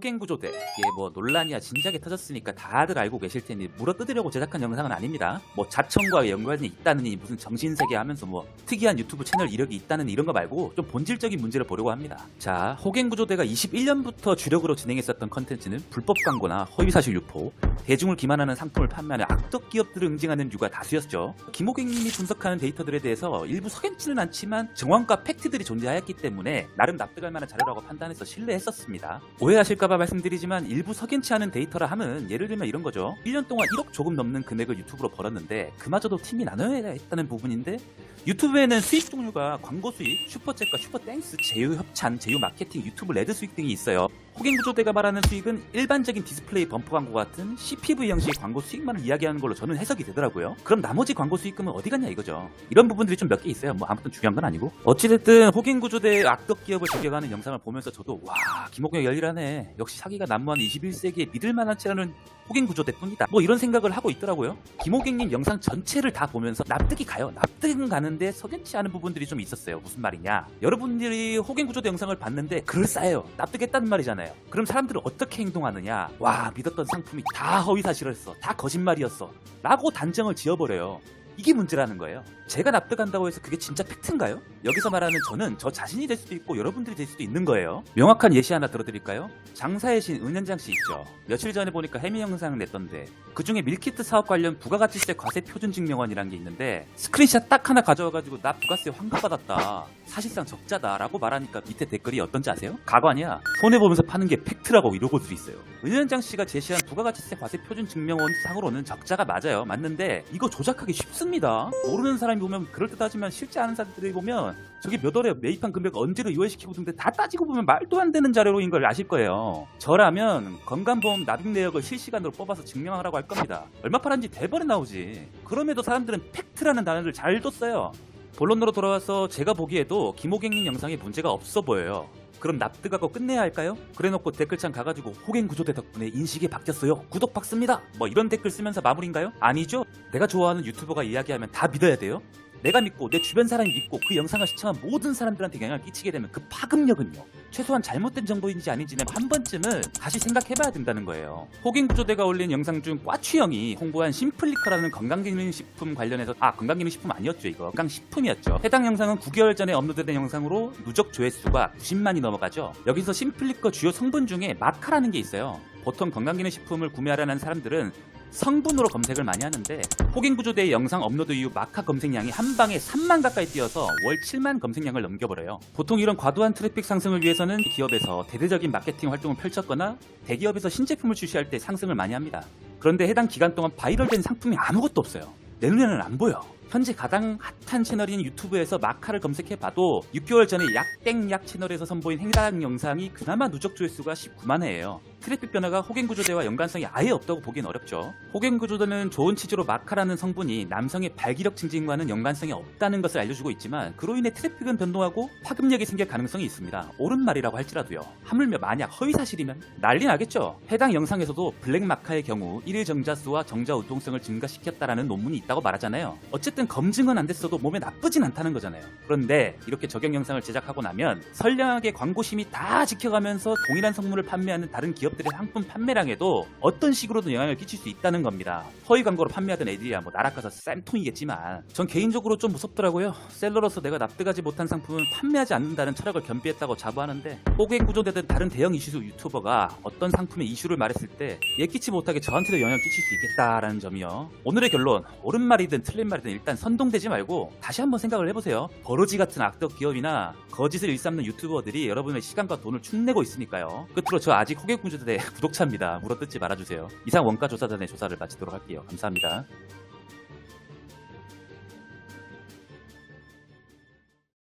호갱구조대 이게 뭐 논란이야 진작에 터졌으니까 다들 알고 계실 테니 물어뜯으려고 제작한 영상은 아닙니다. 뭐 자청과 연관이 있다느니 무슨 정신세계 하면서 뭐 특이한 유튜브 채널 이력이 있다느니 이런 거 말고 좀 본질적인 문제를 보려고 합니다. 자, 호갱구조대가 21년부터 주력으로 진행했었던 컨텐츠는 불법 광고나 허위사실 유포, 대중을 기만하는 상품을 판매하는 악덕 기업들을 응징하는 유가 다수였죠. 김호갱님이 분석하는 데이터들에 대해서 일부 석연치는 않지만 정황과 팩트들이 존재하였기 때문에 나름 납득할 만한 자료라고 판단해서 신뢰했었습니다. 오해하실까봐 말씀드리지만 일부 석연치 않은 데이터라 함은 예를 들면 이런 거죠. 1년 동안 1억 조금 넘는 금액을 유튜브로 벌었는데 그마저도 팀이 나눠야 했다는 부분인데 유튜브에는 수익 종류가 광고 수익, 슈퍼챗과 슈퍼땡스, 제휴협찬, 제휴마케팅, 유튜브 레드 수익 등이 있어요. 호갱구조대가 말하는 수익은 일반적인 디스플레이 범퍼 광고 같은 CPV 형식의 광고 수익만을 이야기하는 걸로 저는 해석이 되더라고요. 그럼 나머지 광고 수익금은 어디 갔냐 이거죠. 이런 부분들이 좀 몇 개 있어요. 뭐 아무튼 중요한 건 아니고. 어찌됐든 호갱구조대의 악덕 기업을 저격하는 영상을 보면서 저도 와, 김호갱 열일하네. 역시 사기가 난무하는 21세기에 믿을 만한 채널은 호갱구조대뿐이다. 뭐 이런 생각을 하고 있더라고요. 김호갱님 영상 전체를 다 보면서 납득이 가요. 납득은 가는데 석연치 않은 부분들이 좀 있었어요. 무슨 말이냐. 여러분들이 호갱구조대 영상을 봤는데 그럴싸해요. 납득했다는 말이잖아요. 그럼 사람들은 어떻게 행동하느냐. 와, 믿었던 상품이 다 허위사실이었어. 다 거짓말이었어. 라고 단정을 지어버려요. 이게 문제라는 거예요. 제가 납득한다고 해서 그게 진짜 팩트인가요? 여기서 말하는 저는 저 자신이 될 수도 있고 여러분들이 될 수도 있는 거예요. 명확한 예시 하나 들어드릴까요? 장사의 신 은현장 씨 있죠. 며칠 전에 보니까 해미 영상 냈던데 그중에 밀키트 사업 관련 부가가치세 과세 표준 증명원이란 게 있는데 스크린샷 딱 하나 가져와가지고 나 부가세 환급받았다. 사실상 적자다 라고 말하니까 밑에 댓글이 어떤지 아세요? 가관이야. 손해보면서 파는 게 팩트라고 이러고들 있어요. 은현장 씨가 제시한 부가가치세 과세 표준 증명원 상으로는 적자가 맞아요. 맞는데 이거 조작하기 쉽습니다. 모르는 사람이 보면 그럴듯하지만 실제 아는 사람들이 보면 저게 몇 월에 매입한 금액 언제로 유예시키고 등등 다 따지고 보면 말도 안 되는 자료인 걸 아실 거예요. 저라면 건강보험 납입 내역을 실시간으로 뽑아서 증명하라고 할 겁니다. 얼마 팔았는지 대번에 나오지. 그럼에도 사람들은 팩트라는 단어를 잘 뒀어요. 본론으로 돌아와서 제가 보기에도 김호갱님 영상에 문제가 없어 보여요. 그럼 납득하고 끝내야 할까요? 그래놓고 댓글창 가가지고 호갱구조대 덕분에 인식이 바뀌었어요. 구독 박습니다. 뭐 이런 댓글 쓰면서 마무리인가요? 아니죠. 내가 좋아하는 유튜버가 이야기하면 다 믿어야 돼요? 내가 믿고 내 주변 사람이 믿고 그 영상을 시청한 모든 사람들한테 영향을 끼치게 되면 그 파급력은요. 최소한 잘못된 정보인지 아닌지는 한 번쯤은 다시 생각해봐야 된다는 거예요. 호갱구조대가 올린 영상 중 꽈추형이 홍보한 심플리커라는 건강기능식품 관련해서 건강기능식품 아니었죠 이거. 건강식품이었죠. 해당 영상은 9개월 전에 업로드된 영상으로 누적 조회수가 90만이 넘어가죠. 여기서 심플리커 주요 성분 중에 마카라는 게 있어요. 보통 건강기능식품을 구매하려는 사람들은 성분으로 검색을 많이 하는데 호갱구조대의 영상 업로드 이후 마카 검색량이 한 방에 3만 가까이 뛰어서 월 7만 검색량을 넘겨버려요. 보통 이런 과도한 트래픽 상승을 위해서는 기업에서 대대적인 마케팅 활동을 펼쳤거나 대기업에서 신제품을 출시할 때 상승을 많이 합니다. 그런데 해당 기간 동안 바이럴된 상품이 아무것도 없어요. 내 눈에는 안 보여. 현재 가장 핫한 채널인 유튜브에서 마카를 검색해봐도 6개월 전에 약땡약 채널에서 선보인 해당 영상이 그나마 누적 조회수가 19만 회예요. 트래픽 변화가 호갱구조대와 연관성이 아예 없다고 보기엔 어렵죠. 호갱구조대는 좋은 취지로 마카라는 성분이 남성의 발기력 증진과는 연관성이 없다는 것을 알려주고 있지만 그로 인해 트래픽은 변동하고 파급력이 생길 가능성이 있습니다. 옳은 말이라고 할지라도요. 하물며 만약 허위사실이면 난리 나겠죠. 해당 영상에서도 블랙마카의 경우 1일 정자수와 정자 운동성을 증가시켰다라는 논문이 있다고 말하잖아요. 어쨌든 검증은 안 됐어도 몸에 나쁘진 않다는 거잖아요. 그런데 이렇게 적용 영상을 제작하고 나면 선량하게 광고심의 다 지켜가면서 동일한 성분을 판매하는 다른 기업들의 상품 판매량에도 어떤 식으로든 영향을 끼칠 수 있다는 겁니다. 허위 광고로 판매하던 애들이야 뭐 나락가서 쌤통이겠지만 전 개인적으로 좀 무섭더라고요. 셀러로서 내가 납득하지 못한 상품은 판매하지 않는다는 철학을 겸비했다고 자부하는데 호갱구조대든 다른 대형 이슈 유튜버가 어떤 상품의 이슈를 말했을 때 예기치 못하게 저한테도 영향을 끼칠 수 있겠다라는 점이요. 오늘의 결론, 옳은 말이든 틀린 말이든 일단 선동되지 말고 다시 한번 생각을 해보세요. 버러지 같은 악덕 기업이나 거짓을 일삼는 유튜버들이 여러분의 시간과 돈을 축내고 있으니까요. 끝으로 저 아직 호갱구조대 구독자입니다. 물어뜯지 말아주세요. 이상 원가조사단의 조사를 마치도록 할게요. 감사합니다.